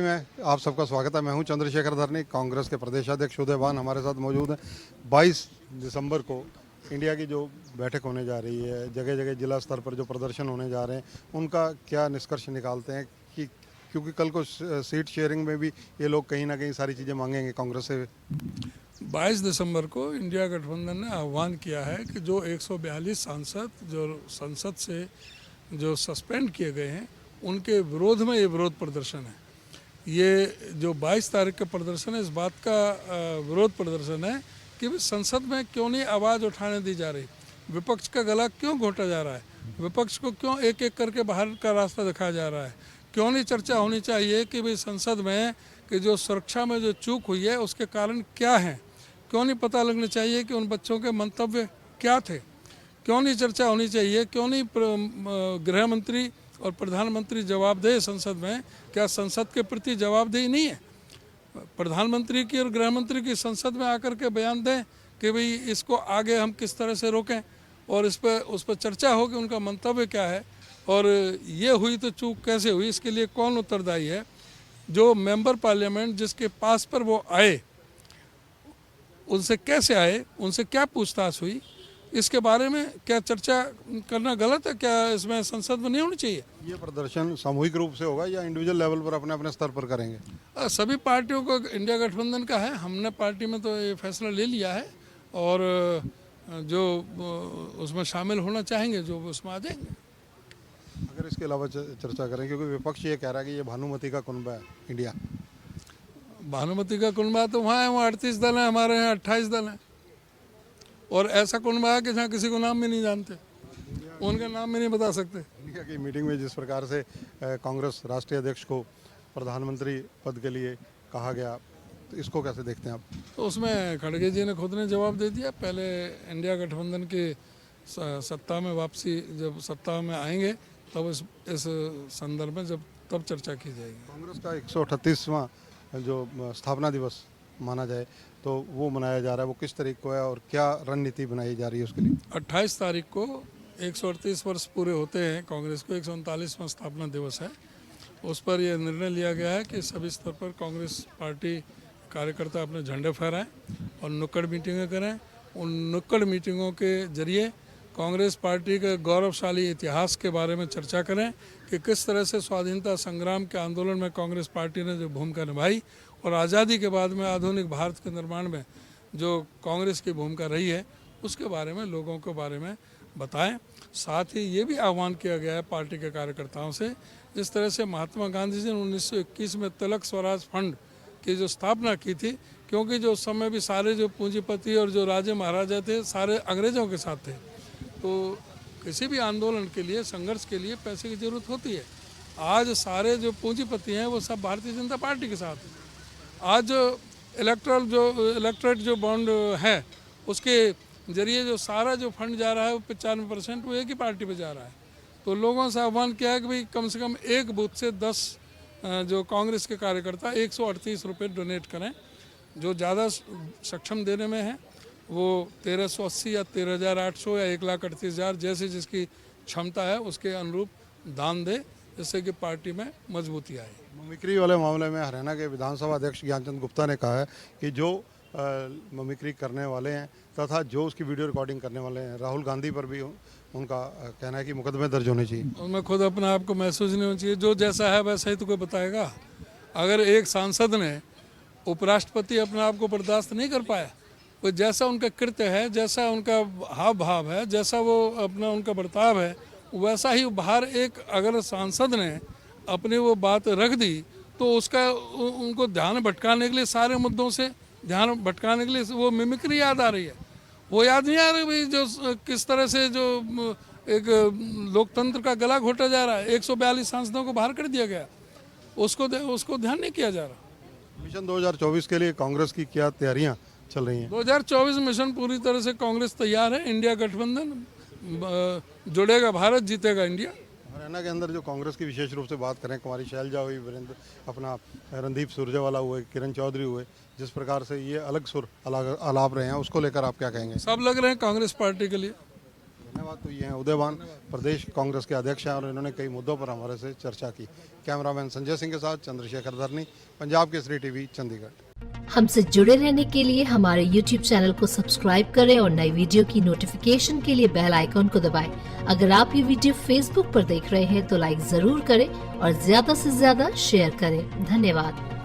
में आप सबका स्वागत है। मैं हूं चंद्रशेखर धरनी, कांग्रेस के प्रदेश अध्यक्ष उदयवान हमारे साथ मौजूद हैं। 22 दिसंबर को इंडिया की जो बैठक होने जा रही है, जगह जगह जिला स्तर पर जो प्रदर्शन होने जा रहे हैं, उनका क्या निष्कर्ष निकालते हैं कि क्योंकि कल को सीट शेयरिंग में भी ये लोग कहीं ना कहीं सारी चीज़ें मांगेंगे कांग्रेस से। 22 दिसंबर को इंडिया गठबंधन ने आह्वान किया है कि जो 142 सांसद जो संसद से जो सस्पेंड किए गए हैं उनके विरोध में ये विरोध प्रदर्शन है। ये जो 22 तारीख का प्रदर्शन है, इस बात का विरोध प्रदर्शन है कि संसद में क्यों नहीं आवाज़ उठाने दी जा रही, विपक्ष का गला क्यों घोटा जा रहा है, विपक्ष को क्यों एक एक करके बाहर का रास्ता दिखाया जा रहा है, क्यों नहीं चर्चा होनी चाहिए कि भाई संसद में कि जो सुरक्षा में जो चूक हुई है उसके कारण क्या हैं, क्यों नहीं पता लगना चाहिए कि उन बच्चों के मंतव्य क्या थे, क्यों नहीं चर्चा होनी चाहिए, क्यों नहीं गृह मंत्री और प्रधानमंत्री जवाब दे संसद में। क्या संसद के प्रति जवाबदेही नहीं है? प्रधानमंत्री की और गृह मंत्री की संसद में आकर के बयान दें कि भाई इसको आगे हम किस तरह से रोकें और उस पर चर्चा हो कि उनका मंतव्य क्या है और ये हुई तो चूक कैसे हुई, इसके लिए कौन उत्तरदायी है। जो मेंबर पार्लियामेंट जिसके पास पर वो आए उनसे कैसे आए, उनसे क्या पूछताछ हुई, इसके बारे में क्या चर्चा करना गलत है? क्या इसमें संसद में नहीं होनी चाहिए? ये प्रदर्शन सामूहिक रूप से होगा या इंडिविजुअल लेवल पर अपने अपने स्तर पर करेंगे? सभी पार्टियों को इंडिया गठबंधन का है, हमने पार्टी में तो ये फैसला ले लिया है और जो उसमें शामिल होना चाहेंगे जो उसमें आ जाएंगे। अगर इसके अलावा चर्चा करें, क्योंकि विपक्ष ये कह रहा है कि ये भानुमति का कुनबा है इंडिया। भानुमति का कुनबा तो वहाँ है, वहाँ 38 दल हैं, हमारे यहाँ 28 दल हैं और ऐसा कुनबा है कि जहाँ किसी को नाम भी नहीं जानते, उनका नाम भी नहीं बता सकते। इंडिया की मीटिंग में जिस प्रकार से कांग्रेस राष्ट्रीय अध्यक्ष को प्रधानमंत्री पद के लिए कहा गया, तो इसको कैसे देखते हैं आप? तो उसमें खड़गे जी ने खुद ने जवाब दे दिया। पहले इंडिया गठबंधन की सत्ता में वापसी, जब सत्ता में आएंगे तब इस संदर्भ में तब चर्चा की जाएगी। कांग्रेस का 138वां जो स्थापना दिवस माना जाए तो वो मनाया जा रहा है, वो किस तरीके को है और क्या रणनीति बनाई जा रही है उसके लिए? 28 तारीख को 138 वर्ष पूरे होते हैं कांग्रेस को, 139वां स्थापना दिवस है। उस पर यह निर्णय लिया गया है कि सभी स्तर पर कांग्रेस पार्टी कार्यकर्ता अपने झंडे फहराएं और नुक्कड़ मीटिंगें करें। उन नुक्कड़ मीटिंगों के जरिए कांग्रेस पार्टी के गौरवशाली इतिहास के बारे में चर्चा करें कि किस तरह से स्वाधीनता संग्राम के आंदोलन में कांग्रेस पार्टी ने जो भूमिका निभाई और आज़ादी के बाद में आधुनिक भारत के निर्माण में जो कांग्रेस की भूमिका रही है उसके बारे में लोगों के बारे में बताएं। साथ ही ये भी आह्वान किया गया है पार्टी के कार्यकर्ताओं से, जिस तरह से महात्मा गांधी जी ने 1921 में तिलक स्वराज फंड की जो स्थापना की थी, क्योंकि जो उस समय भी सारे जो पूंजीपति और जो राजे महाराजा थे सारे अंग्रेज़ों के साथ थे, तो किसी भी आंदोलन के लिए, संघर्ष के लिए पैसे की ज़रूरत होती है। आज सारे जो पूंजीपति हैं वो सब भारतीय जनता पार्टी के साथ हैं। आज इलेक्ट्रेट जो बॉन्ड है उसके जरिए जो सारा जो फंड जा रहा है वो 95% वो एक ही पार्टी पे जा रहा है। तो लोगों से आह्वान किया है कि भाई कम से कम एक बूथ से 10 जो कांग्रेस के कार्यकर्ता 138 रुपये डोनेट करें। जो ज़्यादा सक्षम देने में है वो 1380 या 13,800 या 1,38,000 जैसे जिसकी क्षमता है उसके अनुरूप दान दे, जिससे कि पार्टी में मजबूती आए। मिमिक्री वाले मामले में हरियाणा के विधानसभा अध्यक्ष ज्ञानचंद गुप्ता ने कहा है कि जो मिमिक्री करने वाले हैं तथा जो उसकी वीडियो रिकॉर्डिंग करने वाले हैं, राहुल गांधी पर भी उनका कहना है कि मुकदमे दर्ज होने चाहिए। उनमें खुद अपने आप को महसूस नहीं होना चाहिए, जो जैसा है वैसा ही तो कोई बताएगा। अगर एक सांसद ने उपराष्ट्रपति अपने आप को बर्दाश्त नहीं कर पाया, वो जैसा उनका कृत्य है, जैसा उनका हाव भाव है, जैसा वो अपना उनका बर्ताव है, वैसा ही बाहर एक अगर सांसद ने अपनी वो बात रख दी तो उसका उनको ध्यान भटकाने के लिए, सारे मुद्दों से ध्यान भटकाने के लिए वो मिमिक्री याद आ रही है। वो याद नहीं आ रही भाई जो किस तरह से जो एक लोकतंत्र का गला घोटा जा रहा है, 142 सांसदों को बाहर कर दिया गया, उसको ध्यान नहीं किया जा रहा। मिशन 2024 के लिए कांग्रेस की क्या तैयारियां चल रही हैं? 2024 मिशन पूरी तरह से कांग्रेस तैयार है। इंडिया गठबंधन जुड़ेगा, भारत जीतेगा इंडिया। हरियाणा के अंदर जो कांग्रेस की विशेष रूप से बात करें, कुमारी शैलजा हुई, वीरेंद्र अपना रणदीप सुरजेवाला हुए, किरण चौधरी हुए, जिस प्रकार से ये अलग सुर अलाप रहे हैं, उसको लेकर आप क्या कहेंगे? सब लग रहे हैं कांग्रेस पार्टी के लिए। धन्यवाद। धन्यवाद। तो ये हैं उदयवान, प्रदेश कांग्रेस के अध्यक्ष हैं और इन्होंने कई मुद्दों पर हमारे से चर्चा की। कैमरामैन संजय सिंह के साथ चंद्रशेखर धरनी, पंजाब केसरी टीवी, चंडीगढ़। हमसे जुड़े रहने के लिए हमारे YouTube चैनल को सब्सक्राइब करें और नई वीडियो की नोटिफिकेशन के लिए बेल आइकॉन को दबाएं। अगर आप ये वीडियो Facebook पर देख रहे हैं तो लाइक जरूर करें और ज्यादा से ज्यादा शेयर करें। धन्यवाद।